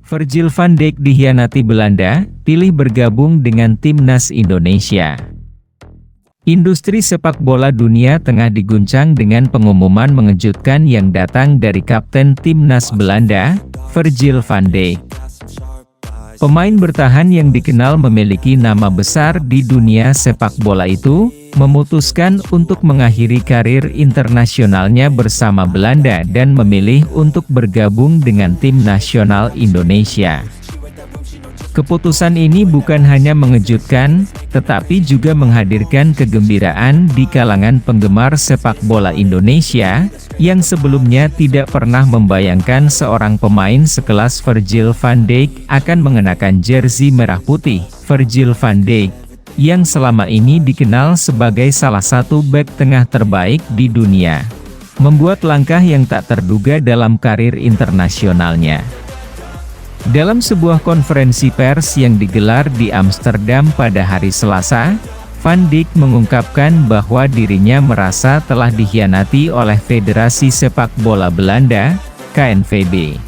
Virgil van Dijk dikhianati Belanda, pilih bergabung dengan timnas Indonesia. Industri sepak bola dunia tengah diguncang dengan pengumuman mengejutkan yang datang dari kapten timnas Belanda, Virgil van Dijk. Pemain bertahan yang dikenal memiliki nama besar di dunia sepak bola itu, memutuskan untuk mengakhiri karir internasionalnya bersama Belanda dan memilih untuk bergabung dengan tim nasional Indonesia. Keputusan ini bukan hanya mengejutkan, tetapi juga menghadirkan kegembiraan di kalangan penggemar sepak bola Indonesia, yang sebelumnya tidak pernah membayangkan seorang pemain sekelas Virgil van Dijk akan mengenakan jersey merah putih. Virgil van Dijk, yang selama ini dikenal sebagai salah satu bek tengah terbaik di dunia, membuat langkah yang tak terduga dalam karir internasionalnya. Dalam sebuah konferensi pers yang digelar di Amsterdam pada hari Selasa, Van Dijk mengungkapkan bahwa dirinya merasa telah dikhianati oleh Federasi Sepak Bola Belanda, KNVB.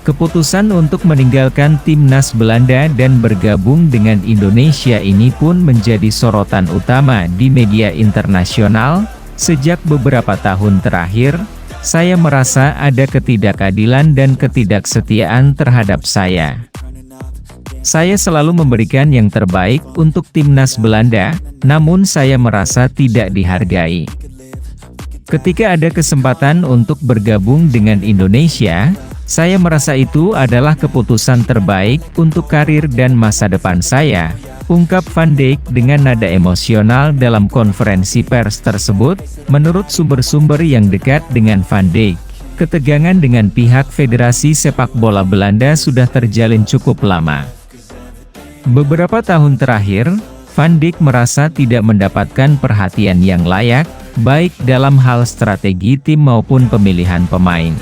Keputusan untuk meninggalkan timnas Belanda dan bergabung dengan Indonesia ini pun menjadi sorotan utama di media internasional. Sejak beberapa tahun terakhir, saya merasa ada ketidakadilan dan ketidaksetiaan terhadap saya. Saya selalu memberikan yang terbaik untuk timnas Belanda, namun saya merasa tidak dihargai. Ketika ada kesempatan untuk bergabung dengan Indonesia, saya merasa itu adalah keputusan terbaik untuk karir dan masa depan saya, ungkap Van Dijk dengan nada emosional dalam konferensi pers tersebut. Menurut sumber-sumber yang dekat dengan Van Dijk, ketegangan dengan pihak Federasi Sepak Bola Belanda sudah terjalin cukup lama. Beberapa tahun terakhir, Van Dijk merasa tidak mendapatkan perhatian yang layak, baik dalam hal strategi tim maupun pemilihan pemain.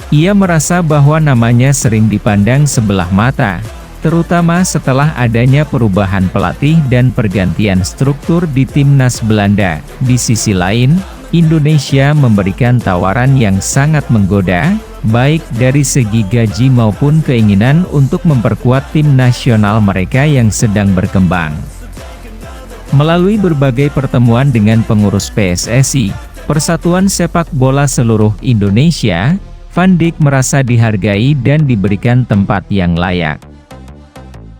Ia merasa bahwa namanya sering dipandang sebelah mata, terutama setelah adanya perubahan pelatih dan pergantian struktur di timnas Belanda. Di sisi lain, Indonesia memberikan tawaran yang sangat menggoda, baik dari segi gaji maupun keinginan untuk memperkuat tim nasional mereka yang sedang berkembang. Melalui berbagai pertemuan dengan pengurus PSSI, Persatuan Sepak Bola Seluruh Indonesia, Van Dijk merasa dihargai dan diberikan tempat yang layak.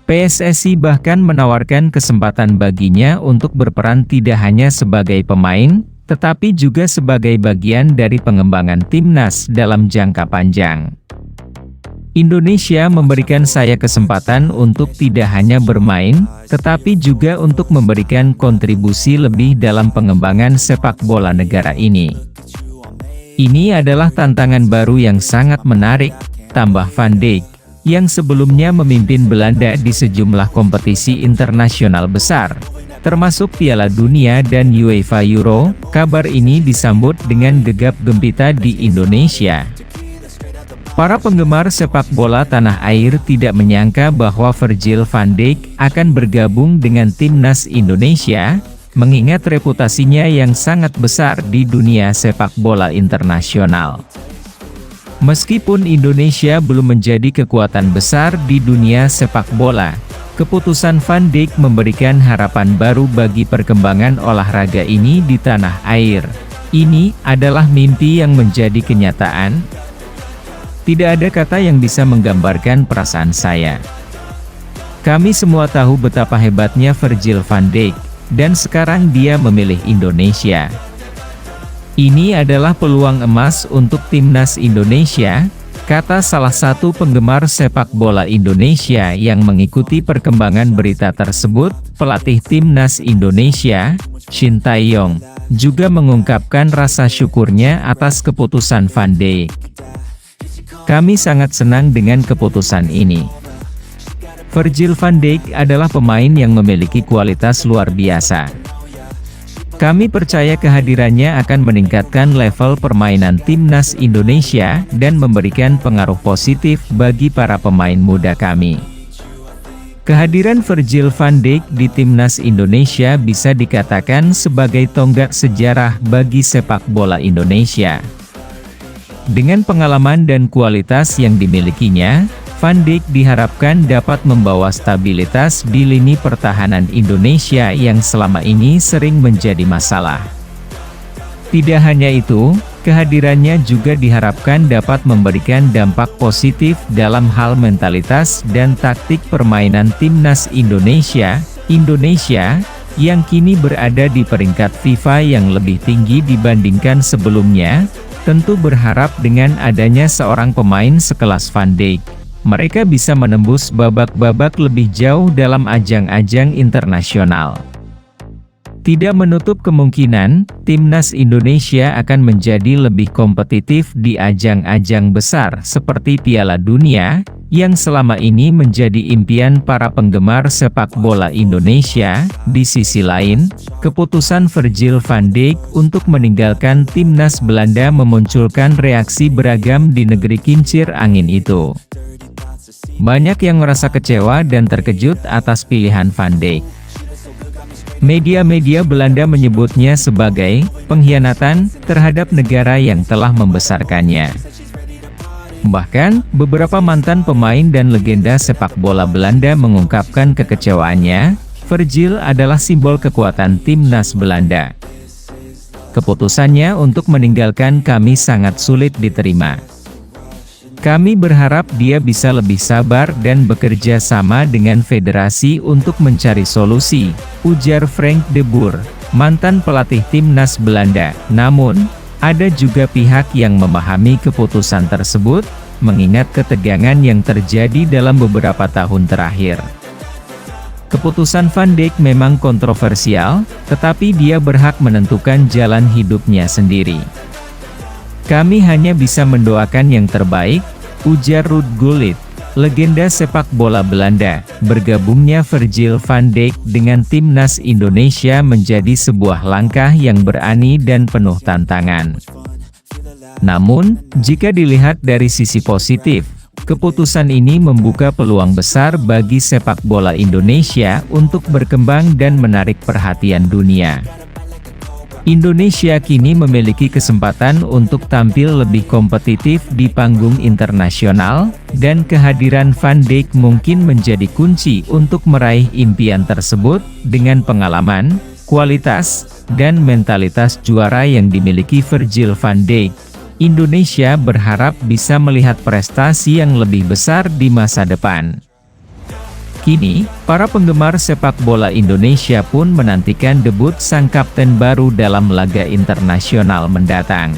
PSSI bahkan menawarkan kesempatan baginya untuk berperan tidak hanya sebagai pemain, tetapi juga sebagai bagian dari pengembangan timnas dalam jangka panjang. Indonesia memberikan saya kesempatan untuk tidak hanya bermain, tetapi juga untuk memberikan kontribusi lebih dalam pengembangan sepak bola negara ini. Ini adalah tantangan baru yang sangat menarik, tambah Van Dijk, yang sebelumnya memimpin Belanda di sejumlah kompetisi internasional besar, termasuk Piala Dunia dan UEFA Euro. Kabar ini disambut dengan gegap gempita di Indonesia. Para penggemar sepak bola tanah air tidak menyangka bahwa Virgil van Dijk akan bergabung dengan timnas Indonesia, mengingat reputasinya yang sangat besar di dunia sepak bola internasional. Meskipun Indonesia belum menjadi kekuatan besar di dunia sepak bola, keputusan Van Dijk memberikan harapan baru bagi perkembangan olahraga ini di tanah air. Ini adalah mimpi yang menjadi kenyataan. Tidak ada kata yang bisa menggambarkan perasaan saya. Kami semua tahu betapa hebatnya Virgil van Dijk, dan sekarang dia memilih Indonesia. Ini adalah peluang emas untuk timnas Indonesia, kata salah satu penggemar sepak bola Indonesia yang mengikuti perkembangan berita tersebut. Pelatih timnas Indonesia, Shin Tae-yong, juga mengungkapkan rasa syukurnya atas keputusan Van Dijk. Kami sangat senang dengan keputusan ini. Virgil van Dijk adalah pemain yang memiliki kualitas luar biasa. Kami percaya kehadirannya akan meningkatkan level permainan timnas Indonesia dan memberikan pengaruh positif bagi para pemain muda kami. Kehadiran Virgil van Dijk di timnas Indonesia bisa dikatakan sebagai tonggak sejarah bagi sepak bola Indonesia. Dengan pengalaman dan kualitas yang dimilikinya, Van Dijk diharapkan dapat membawa stabilitas di lini pertahanan Indonesia yang selama ini sering menjadi masalah. Tidak hanya itu, kehadirannya juga diharapkan dapat memberikan dampak positif dalam hal mentalitas dan taktik permainan timnas Indonesia, yang kini berada di peringkat FIFA yang lebih tinggi dibandingkan sebelumnya. Tentu berharap dengan adanya seorang pemain sekelas Van Dijk, mereka bisa menembus babak-babak lebih jauh dalam ajang-ajang internasional. Tidak menutup kemungkinan, timnas Indonesia akan menjadi lebih kompetitif di ajang-ajang besar seperti Piala Dunia, yang selama ini menjadi impian para penggemar sepak bola Indonesia. Di sisi lain, keputusan Virgil van Dijk untuk meninggalkan timnas Belanda memunculkan reaksi beragam di negeri kincir angin itu. Banyak yang merasa kecewa dan terkejut atas pilihan Van Dijk. Media-media Belanda menyebutnya sebagai pengkhianatan terhadap negara yang telah membesarkannya. Bahkan, beberapa mantan pemain dan legenda sepak bola Belanda mengungkapkan kekecewaannya. Virgil adalah simbol kekuatan timnas Belanda. Keputusannya untuk meninggalkan kami sangat sulit diterima. Kami berharap dia bisa lebih sabar dan bekerja sama dengan federasi untuk mencari solusi, ujar Frank de Boer, mantan pelatih timnas Belanda. Namun, ada juga pihak yang memahami keputusan tersebut, mengingat ketegangan yang terjadi dalam beberapa tahun terakhir. Keputusan Van Dijk memang kontroversial, tetapi dia berhak menentukan jalan hidupnya sendiri. Kami hanya bisa mendoakan yang terbaik, ujar Ruud Gullit, legenda sepak bola Belanda. Bergabungnya Virgil van Dijk dengan timnas Indonesia menjadi sebuah langkah yang berani dan penuh tantangan. Namun, jika dilihat dari sisi positif, keputusan ini membuka peluang besar bagi sepak bola Indonesia untuk berkembang dan menarik perhatian dunia. Indonesia kini memiliki kesempatan untuk tampil lebih kompetitif di panggung internasional, dan kehadiran Van Dijk mungkin menjadi kunci untuk meraih impian tersebut. Dengan pengalaman, kualitas, dan mentalitas juara yang dimiliki Virgil van Dijk, Indonesia berharap bisa melihat prestasi yang lebih besar di masa depan. Kini, para penggemar sepak bola Indonesia pun menantikan debut sang kapten baru dalam laga internasional mendatang.